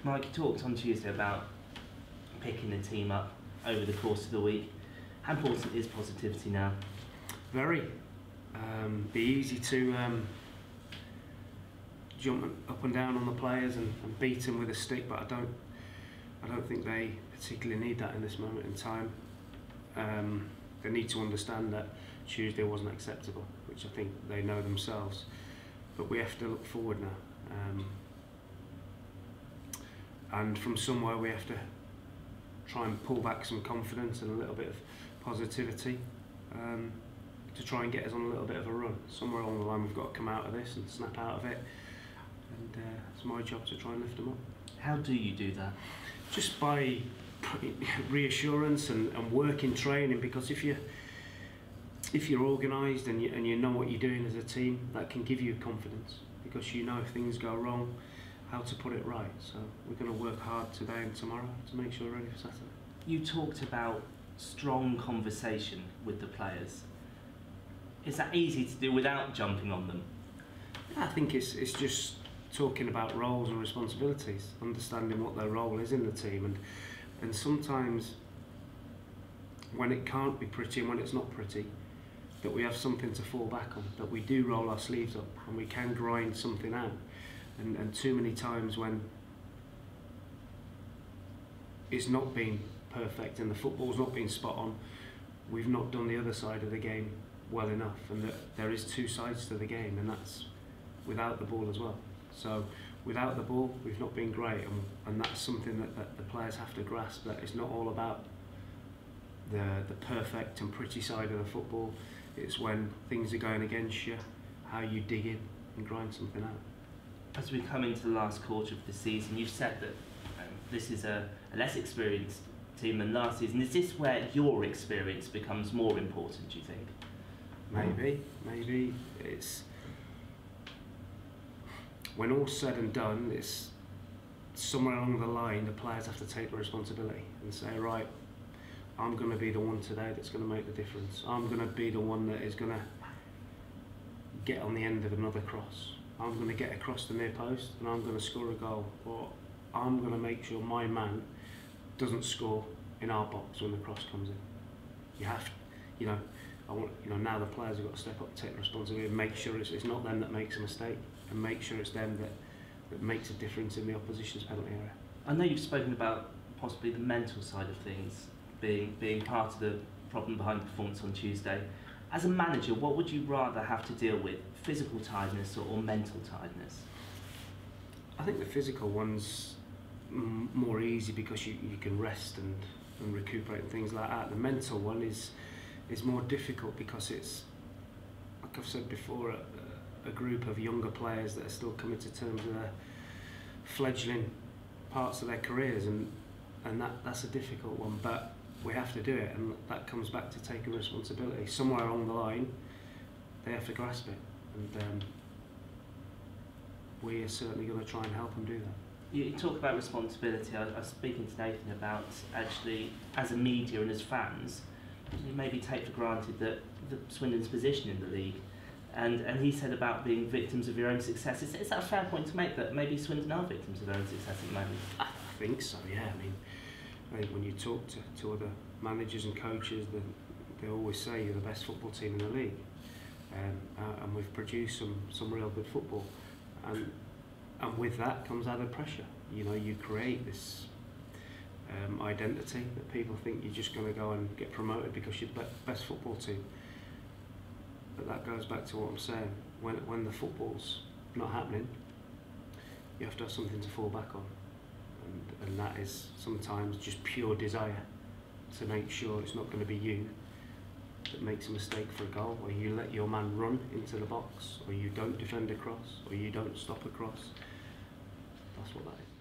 Mike, you talked on Tuesday about picking the team up over the course of the week. How important is positivity now? Very. Be easy to jump up and down on the players and beat them with a stick, but I don't think they particularly need that in this moment in time. They need to understand that Tuesday wasn't acceptable, which I think they know themselves. But we have to look forward now, and from somewhere we have to try and pull back some confidence and a little bit of positivity to try and get us on a little bit of a run. Somewhere along the line we've got to come out of this and snap out of it, and it's my job to try and lift them up. How do you do that? Just by reassurance and work in training, because if you're organised and you know what you're doing as a team, that can give you confidence, because you know if things go wrong, how to put it right. So we're going to work hard today and tomorrow to make sure we're ready for Saturday. You talked about strong conversation with the players. Is that easy to do without jumping on them? I think it's just talking about roles and responsibilities, understanding what their role is in the team, and sometimes when it can't be pretty and when it's not pretty, that we have something to fall back on, that we do roll our sleeves up and we can grind something out. And too many times when it's not been perfect and the football's not been spot on, we've not done the other side of the game well enough, and that there is two sides to the game, and that's without the ball as well. So without the ball we've not been great, and that's something that the players have to grasp, that it's not all about the perfect and pretty side of the football. It's when things are going against you, how you dig in and grind something out. As we come into the last quarter of the season, you've said that this is a less experienced team than last season. Is this where your experience becomes more important, do you think? Maybe it's, when all's said and done, it's somewhere along the line the players have to take the responsibility and say, right, I'm going to be the one today that's going to make the difference. I'm going to be the one that is going to get on the end of another cross. I'm going to get across the near post and I'm going to score a goal, or I'm going to make sure my man doesn't score in our box when the cross comes in. You have, now the players have got to step up, take responsibility, and make sure it's not them that makes a mistake, and make sure it's them that makes a difference in the opposition's penalty area. I know you've spoken about possibly the mental side of things being part of the problem behind the performance on Tuesday. As a manager, what would you rather have to deal with, physical tiredness or mental tiredness? I think the physical one's more easy because you can rest and recuperate and things like that. The mental one is more difficult because it's, like I've said before, a group of younger players that are still coming to terms with their fledgling parts of their careers, and that's a difficult one, but we have to do it, and that comes back to taking responsibility. Somewhere along the line they have to grasp it, and we are certainly going to try and help them do that. You talk about responsibility. I was speaking to Nathan about, actually, as a media and as fans, you maybe take for granted that Swindon's position in the league, and he said about being victims of your own success. Is that a fair point to make, that maybe Swindon are victims of their own success at the moment? I think so, yeah. I think when you talk to other managers and coaches, they always say you're the best football team in the league, and we've produced some real good football, and with that comes added pressure. You create this identity that people think you're just going to go and get promoted because you're the best football team. But that goes back to what I'm saying. When the football's not happening, you have to have something to fall back on, and that is sometimes just pure desire to make sure it's not going to be you that makes a mistake for a goal, or you let your man run into the box, or you don't defend a cross, or you don't stop a cross. That's what that is.